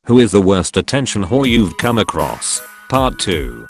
Who is the worst attention whore you've come across? Part 2.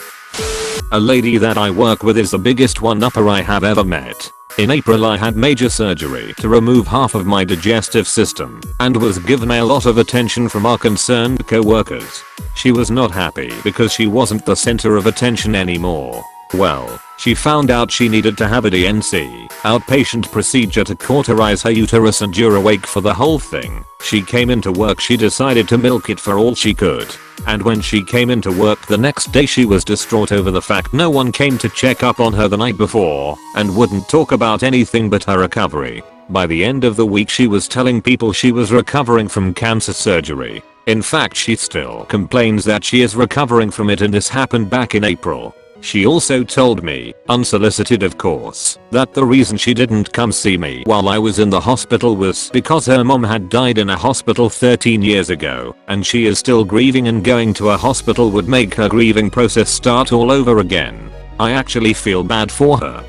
A lady that I work with is the biggest one-upper I have ever met. In April I had major surgery to remove half of my digestive system and was given a lot of attention from our concerned co-workers. She was not happy because she wasn't the center of attention anymore. Well, she found out she needed to have a DNC, outpatient procedure to cauterize her uterus, and you're awake for the whole thing. She came into work, she decided to milk it for all she could. And when she came into work the next day she was distraught over the fact no one came to check up on her the night before and wouldn't talk about anything but her recovery. By the end of the week she was telling people she was recovering from cancer surgery. In fact, she still complains that she is recovering from it, and this happened back in April. She also told me, unsolicited of course, that the reason she didn't come see me while I was in the hospital was because her mom had died in a hospital 13 years ago, and she is still grieving, and going to a hospital would make her grieving process start all over again. I actually feel bad for her.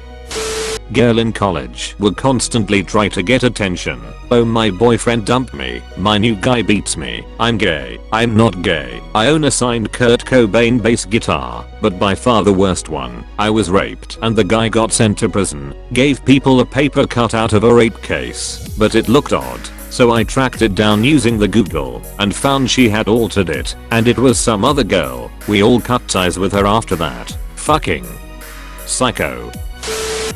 Girl in college would constantly try to get attention. Oh, my boyfriend dumped me. My new guy beats me. I'm gay. I'm not gay. I own a signed Kurt Cobain bass guitar, but by far the worst one. I was raped and the guy got sent to prison. Gave people a paper cut out of a rape case, but it looked odd. So I tracked it down using the Google and found she had altered it, and it was some other girl. We all cut ties with her after that. Fucking psycho.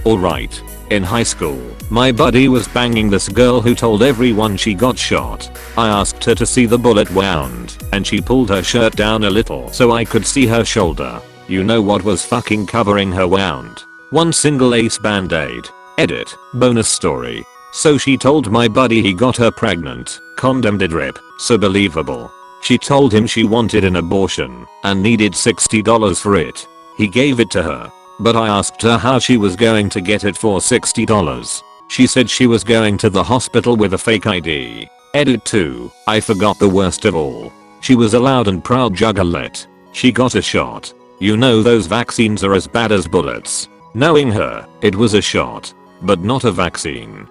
Alright. In high school, my buddy was banging this girl who told everyone she got shot. I asked her to see the bullet wound, and she pulled her shirt down a little so I could see her shoulder. You know what was fucking covering her wound? One single ace band-aid. Edit. Bonus story. So she told my buddy he got her pregnant. Condom did rip. So believable. She told him she wanted an abortion and needed $60 for it. He gave it to her. But I asked her how she was going to get it for $60. She said she was going to the hospital with a fake ID. Edit 2. I forgot the worst of all. She was a loud and proud juggalette. She got a shot. You know those vaccines are as bad as bullets. Knowing her, it was a shot, but not a vaccine.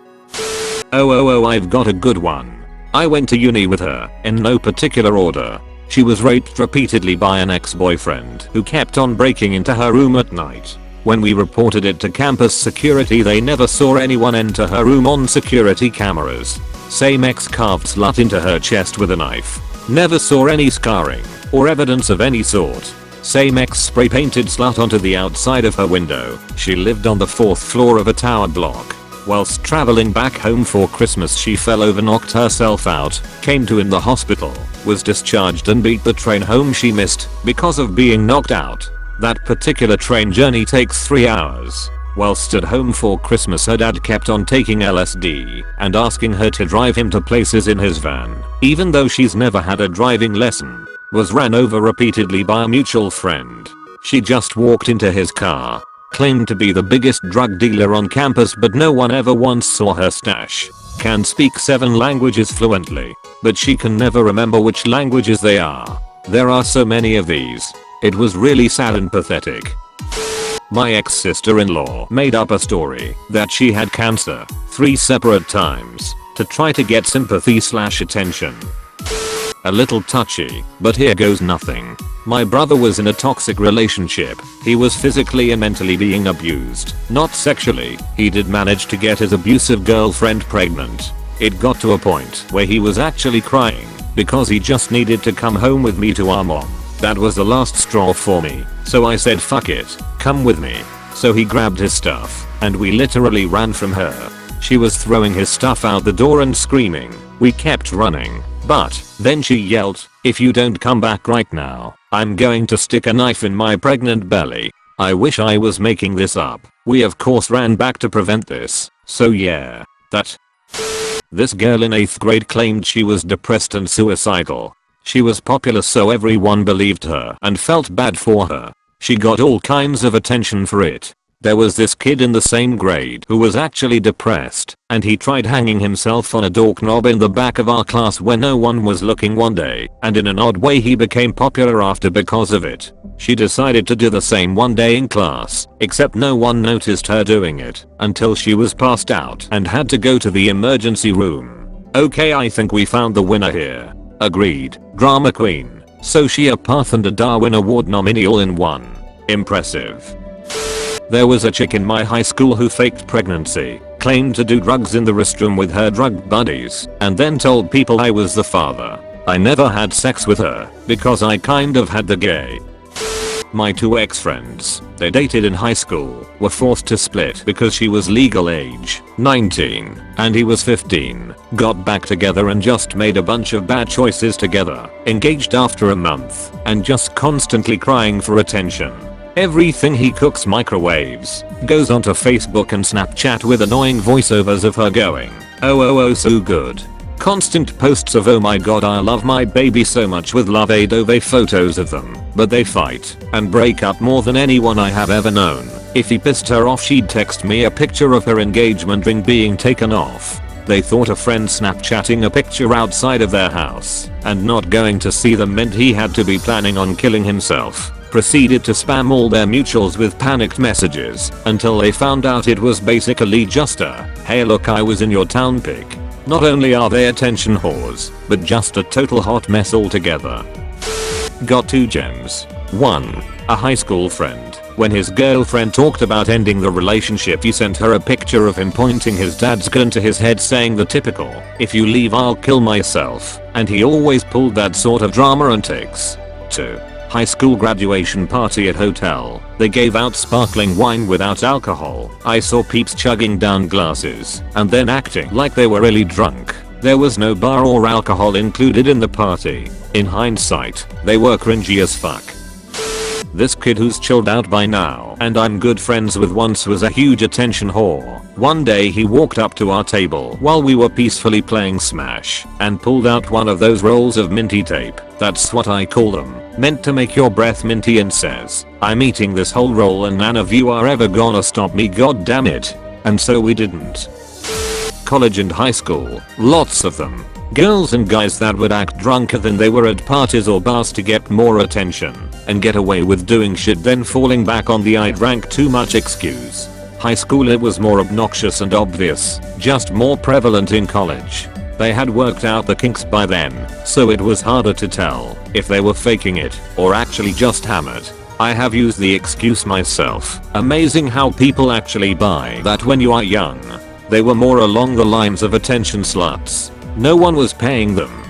Oh, I've got a good one. I went to uni with her, in no particular order. She was raped repeatedly by an ex-boyfriend who kept on breaking into her room at night. When we reported it to campus security, they never saw anyone enter her room on security cameras. Same ex carved slut into her chest with a knife. Never saw any scarring or evidence of any sort. Same ex spray painted slut onto the outside of her window. She lived on the 4th floor of a tower block. Whilst traveling back home for Christmas she fell over, knocked herself out, came to in the hospital, was discharged, and beat the train home she missed because of being knocked out. That particular train journey takes 3 hours. Whilst at home for Christmas her dad kept on taking LSD and asking her to drive him to places in his van, even though she's never had a driving lesson. Was ran over repeatedly by a mutual friend. She just walked into his car. Claimed to be the biggest drug dealer on campus, but no one ever once saw her stash. Can speak 7 languages fluently, but she can never remember which languages they are. There are so many of these. It was really sad and pathetic. My ex-sister-in-law made up a story that she had cancer 3 separate times to try to get sympathy/attention. A little touchy, but here goes nothing. My brother was in a toxic relationship. He was physically and mentally being abused. Not sexually. He did manage to get his abusive girlfriend pregnant. It got to a point where he was actually crying because he just needed to come home with me to our mom. That was the last straw for me. So I said, fuck it, come with me. So he grabbed his stuff and we literally ran from her. She was throwing his stuff out the door and screaming. We kept running. But then she yelled, if you don't come back right now, I'm going to stick a knife in my pregnant belly. I wish I was making this up. We of course ran back to prevent this. So yeah, that. This girl in 8th grade claimed she was depressed and suicidal. She was popular so everyone believed her and felt bad for her. She got all kinds of attention for it. There was this kid in the same grade who was actually depressed, and he tried hanging himself on a doorknob in the back of our class when no one was looking one day, and in an odd way he became popular after because of it. She decided to do the same one day in class, except no one noticed her doing it until she was passed out and had to go to the emergency room. Okay, I think we found the winner here. Agreed. Drama queen. Sociopath and a Darwin Award nominee all in one. Impressive. There was a chick in my high school who faked pregnancy, claimed to do drugs in the restroom with her drug buddies, and then told people I was the father. I never had sex with her because I kind of had the gay. My two ex-friends, they dated in high school, were forced to split because she was legal age, 19, and he was 15, got back together and just made a bunch of bad choices together, engaged after a month, and just constantly crying for attention. Everything he cooks microwaves, goes onto Facebook and Snapchat with annoying voiceovers of her going, oh so good. Constant posts of oh my god I love my baby so much with love Adove photos of them, but they fight and break up more than anyone I have ever known. If he pissed her off she'd text me a picture of her engagement ring being taken off. They thought a friend Snapchatting a picture outside of their house and not going to see them meant he had to be planning on killing himself. Proceeded to spam all their mutuals with panicked messages until they found out it was basically just a hey look I was in your town pic. Not only are they attention whores, but just a total hot mess altogether. Got 2 gems. 1. A high school friend. When his girlfriend talked about ending the relationship he sent her a picture of him pointing his dad's gun to his head saying the typical, if you leave I'll kill myself, and he always pulled that sort of drama antics. 2. High school graduation party at hotel. They gave out sparkling wine without alcohol. I saw peeps chugging down glasses and then acting like they were really drunk. There was no bar or alcohol included in the party. In hindsight, they were cringy as fuck. This kid who's chilled out by now and I'm good friends with once was a huge attention whore. One day he walked up to our table while we were peacefully playing Smash and pulled out one of those rolls of minty tape, that's what I call them, meant to make your breath minty, and says, I'm eating this whole roll and none of you are ever gonna stop me, god damn it. And so we didn't. College and high school, lots of them. Girls and guys that would act drunker than they were at parties or bars to get more attention and get away with doing shit then falling back on the I drank too much excuse. High school it was more obnoxious and obvious, just more prevalent in college. They had worked out the kinks by then, so it was harder to tell if they were faking it or actually just hammered. I have used the excuse myself. Amazing how people actually buy that when you are young. They were more along the lines of attention sluts. No one was paying them.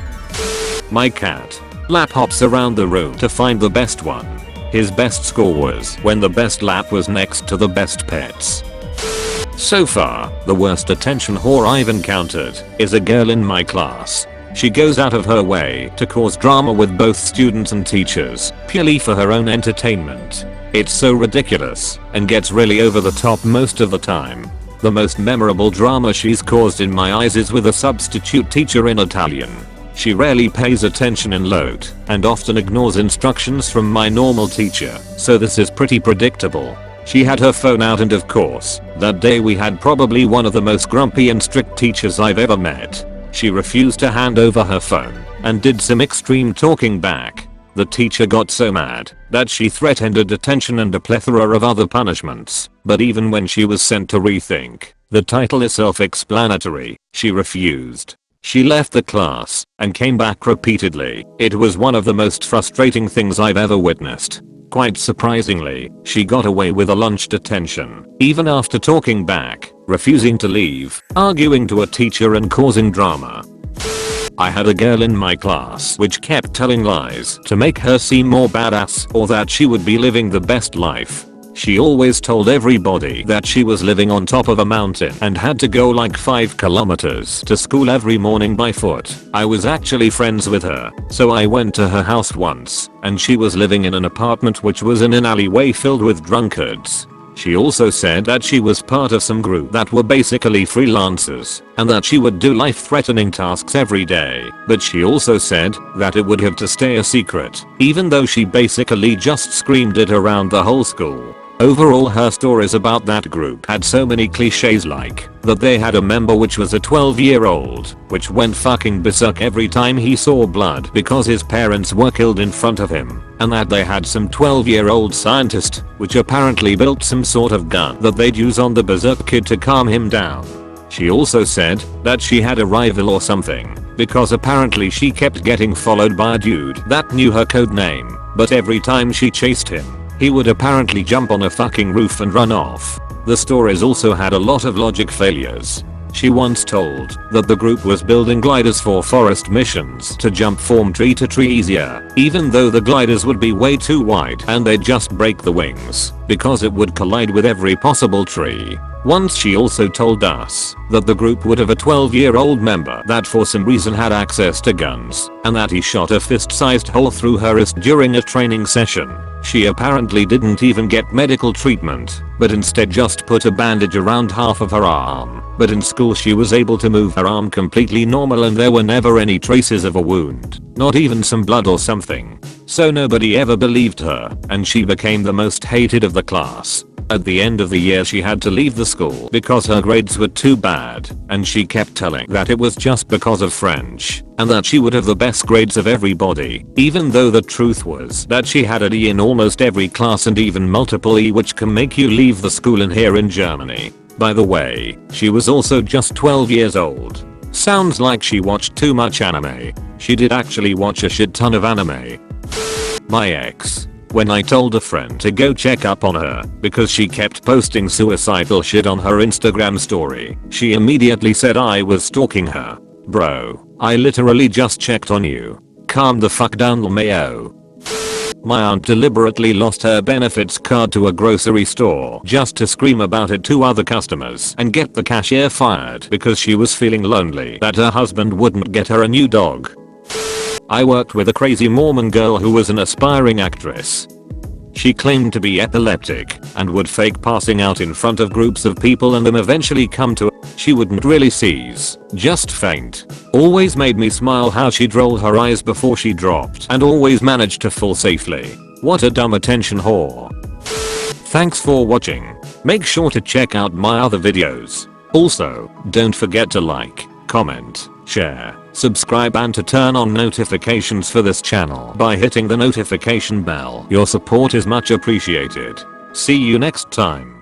My cat lap hops around the room to find the best one. His best score was when the best lap was next to the best pets. So far, the worst attention whore I've encountered is a girl in my class. She goes out of her way to cause drama with both students and teachers, purely for her own entertainment. It's so ridiculous and gets really over the top most of the time. The most memorable drama she's caused in my eyes is with a substitute teacher in Italian. She rarely pays attention in LOT and often ignores instructions from my normal teacher, so this is pretty predictable. She had her phone out and of course, that day we had probably one of the most grumpy and strict teachers I've ever met. She refused to hand over her phone and did some extreme talking back. The teacher got so mad that she threatened a detention and a plethora of other punishments, but even when she was sent to rethink, the title is self-explanatory, she refused. She left the class and came back repeatedly. It was one of the most frustrating things I've ever witnessed. Quite surprisingly, she got away with a lunch detention, even after talking back, refusing to leave, arguing to a teacher and causing drama. I had a girl in my class which kept telling lies to make her seem more badass or that she would be living the best life. She always told everybody that she was living on top of a mountain and had to go like 5 kilometers to school every morning by foot. I was actually friends with her, so I went to her house once and she was living in an apartment which was in an alleyway filled with drunkards. She also said that she was part of some group that were basically freelancers and that she would do life-threatening tasks every day, but she also said that it would have to stay a secret, even though she basically just screamed it around the whole school. Overall, her stories about that group had so many cliches, like that they had a member which was a 12-year-old which went fucking berserk every time he saw blood because his parents were killed in front of him, and that they had some 12-year-old scientist which apparently built some sort of gun that they'd use on the berserk kid to calm him down. She also said that she had a rival or something because apparently she kept getting followed by a dude that knew her code name, but every time she chased him, he would apparently jump on a fucking roof and run off. The stories also had a lot of logic failures. She once told that the group was building gliders for forest missions to jump from tree to tree easier, even though the gliders would be way too wide and they'd just break the wings because it would collide with every possible tree. Once she also told us that the group would have a 12-year-old member that for some reason had access to guns and that he shot a fist-sized hole through her wrist during a training session. She apparently didn't even get medical treatment, but instead just put a bandage around half of her arm. But in school she was able to move her arm completely normal and there were never any traces of a wound, not even some blood or something. So nobody ever believed her, and she became the most hated of the class. At the end of the year she had to leave the school because her grades were too bad, and she kept telling that it was just because of French, and that she would have the best grades of everybody, even though the truth was that she had a D in almost every class and even multiple E, which can make you leave the school in here in Germany. By the way, she was also just 12 years old. Sounds like she watched too much anime. She did actually watch a shit ton of anime. My ex. When I told a friend to go check up on her because she kept posting suicidal shit on her Instagram story, she immediately said I was stalking her. Bro, I literally just checked on you. Calm the fuck down, LMAO. My aunt deliberately lost her benefits card to a grocery store just to scream about it to other customers and get the cashier fired because she was feeling lonely that her husband wouldn't get her a new dog. I worked with a crazy Mormon girl who was an aspiring actress. She claimed to be epileptic and would fake passing out in front of groups of people and then eventually come to. She wouldn't really seize, just faint. Always made me smile how she'd roll her eyes before she dropped and always managed to fall safely. What a dumb attention whore. Thanks for watching. Make sure to check out my other videos. Also, don't forget to like, comment, share, subscribe and to turn on notifications for this channel by hitting the notification bell. Your support is much appreciated. See you next time.